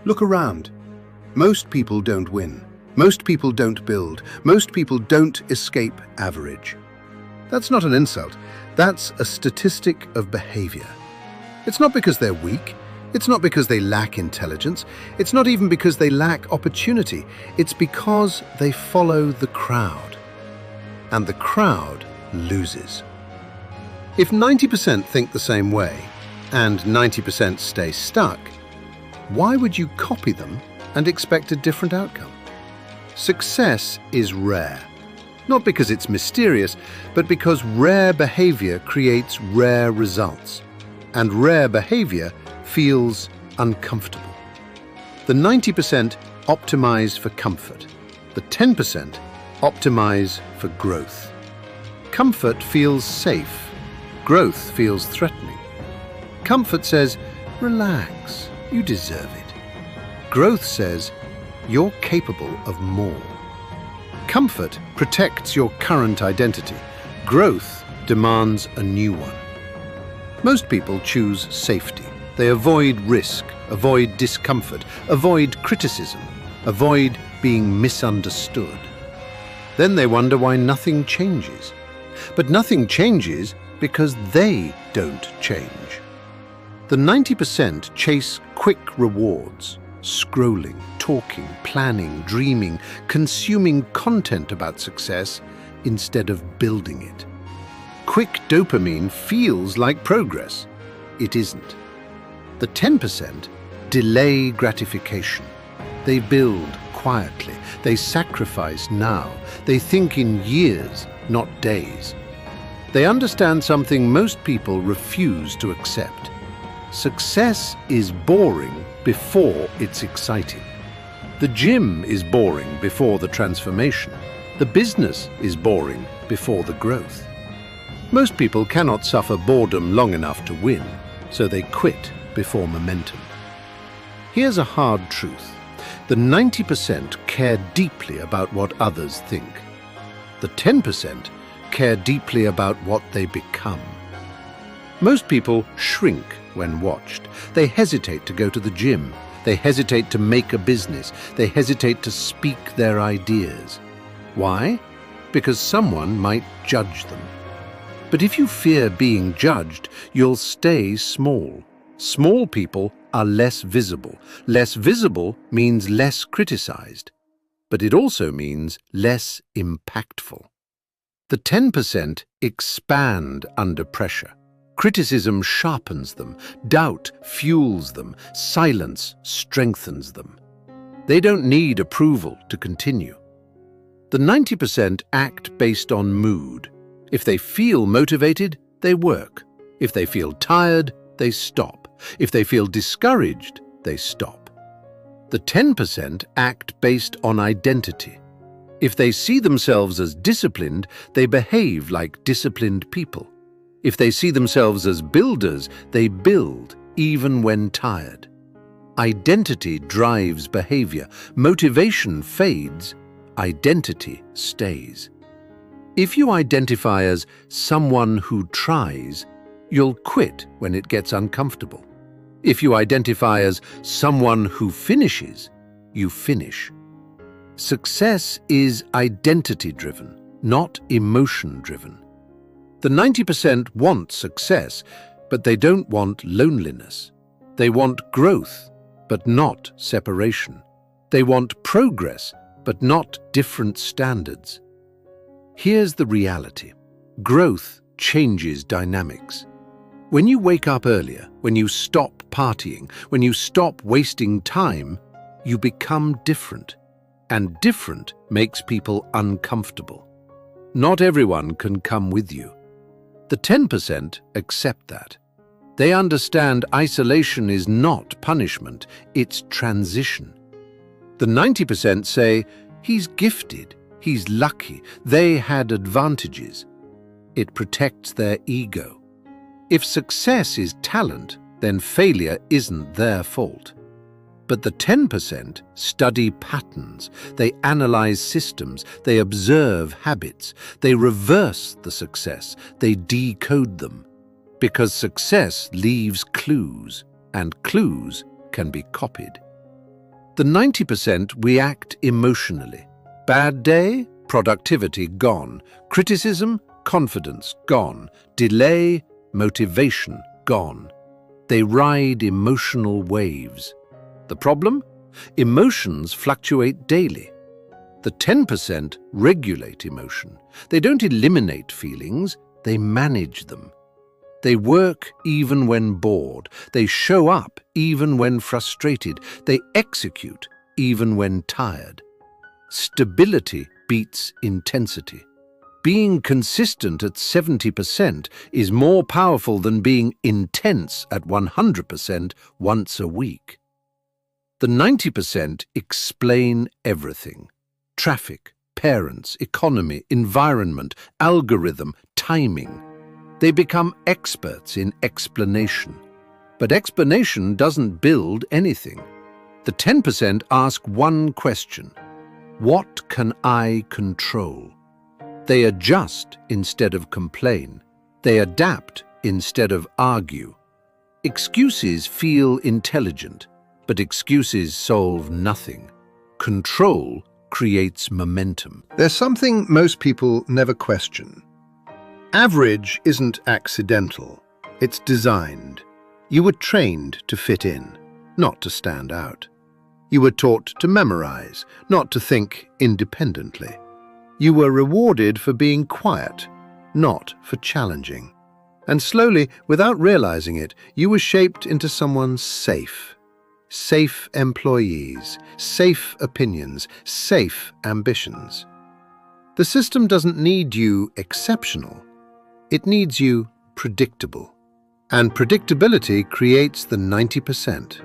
Look around. Most people don't win. Most people don't build. Most people don't escape average. That's not an insult. That's a statistic of behavior. It's not because they're weak. It's not because they lack intelligence. It's not even because they lack opportunity. It's because they follow the crowd. And the crowd loses. If 90% think the same way and 90% stay stuck, why would you copy them and expect a different outcome? Success is rare, not because it's mysterious, but because rare behavior creates rare results, and rare behavior feels uncomfortable. The 90% optimize for comfort. The 10% optimize for growth. Comfort feels safe. Growth feels threatening. Comfort says, relax, you deserve it. Growth says, you're capable of more. Comfort protects your current identity. Growth demands a new one. Most people choose safety. They avoid risk, avoid discomfort, avoid criticism, avoid being misunderstood. Then they wonder why nothing changes. But nothing changes because they don't change. The 90% chase quick rewards, scrolling, talking, planning, dreaming, consuming content about success instead of building it. Quick dopamine feels like progress. It isn't. The 10% delay gratification. They build quietly. They sacrifice now. They think in years, not days. They understand something most people refuse to accept. Success is boring before it's exciting. The gym is boring before the transformation. The business is boring before the growth. Most people cannot suffer boredom long enough to win, so they quit before momentum. Here's a hard truth. The 90% care deeply about what others think. The 10% care deeply about what they become. Most people shrink when watched. They hesitate to go to the gym. They hesitate to make a business. They hesitate to speak their ideas. Why? Because someone might judge them. But if you fear being judged, you'll stay small. Small people are less visible. Less visible means less criticized. But it also means less impactful. The 10% expand under pressure. Criticism sharpens them, doubt fuels them, silence strengthens them. They don't need approval to continue. The 90% act based on mood. If they feel motivated, they work. If they feel tired, they stop. If they feel discouraged, they stop. The 10% act based on identity. If they see themselves as disciplined, they behave like disciplined people. If they see themselves as builders, they build even when tired. Identity drives behavior. Motivation fades. Identity stays. If you identify as someone who tries, you'll quit when it gets uncomfortable. If you identify as someone who finishes, you finish. Success is identity-driven, not emotion-driven. The 90% want success, but they don't want loneliness. They want growth, but not separation. They want progress, but not different standards. Here's the reality. Growth changes dynamics. When you wake up earlier, when you stop partying, when you stop wasting time, you become different. And different makes people uncomfortable. Not everyone can come with you. The 10% accept that. They understand isolation is not punishment, it's transition. The 90% say, he's gifted, he's lucky, they had advantages. It protects their ego. If success is talent, then failure isn't their fault. But the 10% study patterns, they analyze systems, they observe habits, they reverse the success, they decode them. Because success leaves clues, and clues can be copied. The 90% react emotionally. Bad day, productivity gone. Criticism, confidence gone. Delay, motivation gone. They ride emotional waves. The problem? Emotions fluctuate daily. The 10% regulate emotion. They don't eliminate feelings, they manage them. They work even when bored. They show up even when frustrated. They execute even when tired. Stability beats intensity. Being consistent at 70% is more powerful than being intense at 100% once a week. The 90% explain everything. Traffic, parents, economy, environment, algorithm, timing. They become experts in explanation. But explanation doesn't build anything. The 10% ask one question: what can I control? They adjust instead of complain. They adapt instead of argue. Excuses feel intelligent, but excuses solve nothing. Control creates momentum. There's something most people never question. Average isn't accidental, it's designed. You were trained to fit in, not to stand out. You were taught to memorize, not to think independently. You were rewarded for being quiet, not for challenging. And slowly, without realizing it, you were shaped into someone safe. Safe employees, safe opinions, safe ambitions. The system doesn't need you exceptional. It needs you predictable. And predictability creates the 90%.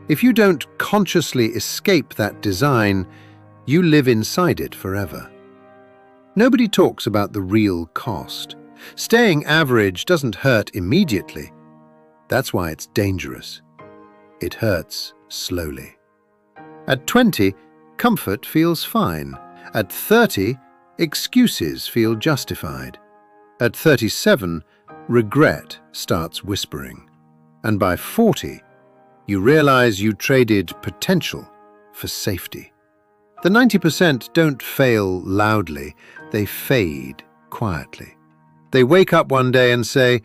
If you don't consciously escape that design, you live inside it forever. Nobody talks about the real cost. Staying average doesn't hurt immediately. That's why it's dangerous. It hurts slowly. At 20, comfort feels fine. At 30, excuses feel justified. At 37, regret starts whispering. And by 40, you realize you traded potential for safety. The 90% don't fail loudly, they fade quietly. They wake up one day and say,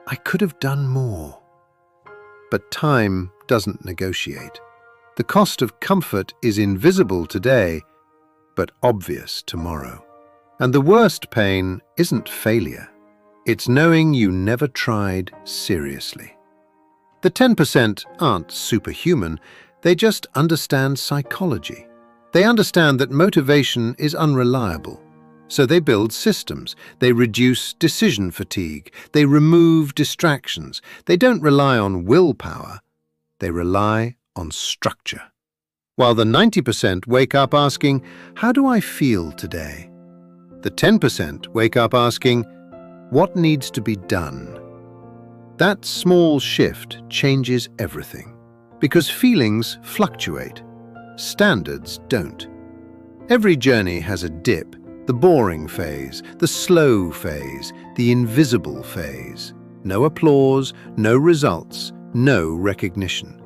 I could have done more. But time doesn't negotiate. The cost of comfort is invisible today, but obvious tomorrow. And the worst pain isn't failure. It's knowing you never tried seriously. The 10% aren't superhuman, they just understand psychology. They understand that motivation is unreliable. So they build systems, they reduce decision fatigue, they remove distractions. They don't rely on willpower, they rely on structure. While the 90% wake up asking, how do I feel today? The 10% wake up asking, what needs to be done? That small shift changes everything. Because feelings fluctuate, standards don't. Every journey has a dip, the boring phase, the slow phase, the invisible phase. No applause, no results, no recognition.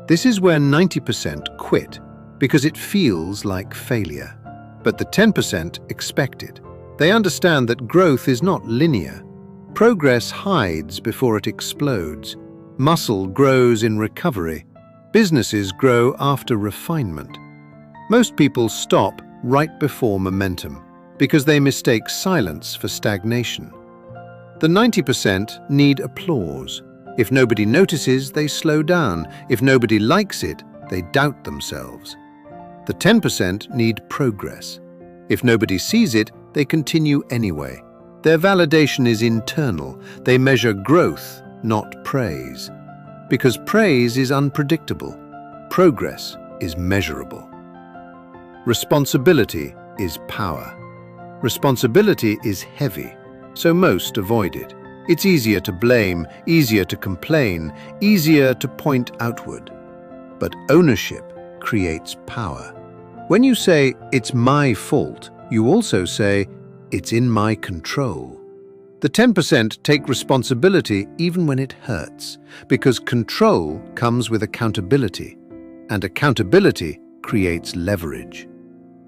This is where 90% quit, because it feels like failure. But the 10% expect it. They understand that growth is not linear. Progress hides before it explodes. Muscle grows in recovery. Businesses grow after refinement. Most people stop right before momentum because they mistake silence for stagnation. The 90% need applause. If nobody notices, they slow down. If nobody likes it, they doubt themselves. The 10% need progress. If nobody sees it, they continue anyway. Their validation is internal. They measure growth, not praise. Because praise is unpredictable. Progress is measurable. Responsibility is power. Responsibility is heavy, so most avoid it. It's easier to blame, easier to complain, easier to point outward. But ownership creates power. When you say, it's my fault, you also say, it's in my control. The 10% take responsibility even when it hurts, because control comes with accountability. and accountability creates leverage.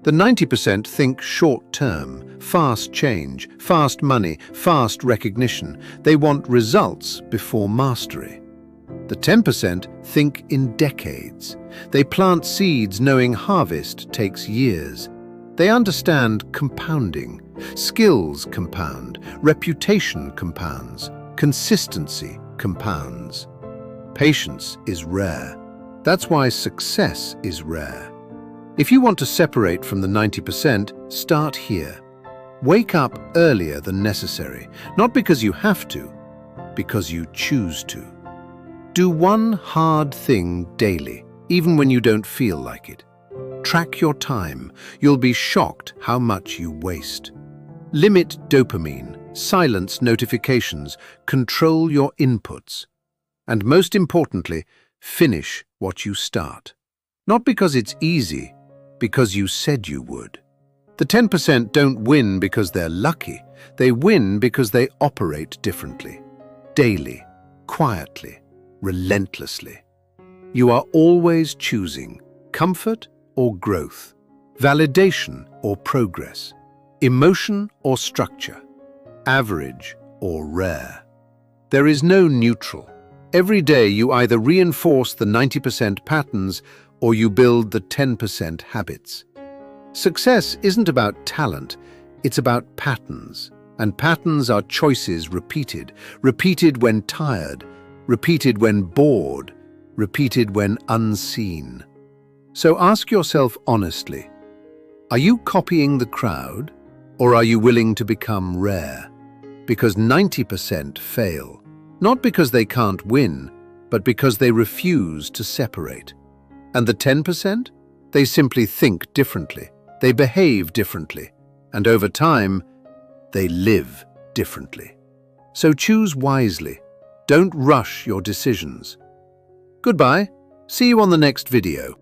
The 90% think short-term, fast change, fast money, fast recognition. They want results before mastery. The 10% think in decades. They plant seeds knowing harvest takes years. They understand compounding. Skills compound, reputation compounds, consistency compounds. Patience is rare. That's why success is rare. If you want to separate from the 90%, start here. Wake up earlier than necessary, not because you have to, because you choose to. Do one hard thing daily, even when you don't feel like it. Track your time. You'll be shocked how much you waste. Limit dopamine, silence notifications, control your inputs. And most importantly, finish what you start. Not because it's easy, because you said you would. The 10% don't win because they're lucky. They win because they operate differently. Daily, quietly, relentlessly. You are always choosing comfort or growth, validation or progress, emotion or structure, average or rare. There is no neutral. Every day you either reinforce the 90% patterns or you build the 10% habits. Success isn't about talent, it's about patterns. And patterns are choices repeated when tired, repeated when bored, repeated when unseen. So ask yourself honestly, are you copying the crowd or are you willing to become rare? Because 90% fail, not because they can't win, but because they refuse to separate. And the 10%? They simply think differently, they behave differently, and over time, they live differently. So choose wisely. Don't rush your decisions. Goodbye. See you on the next video.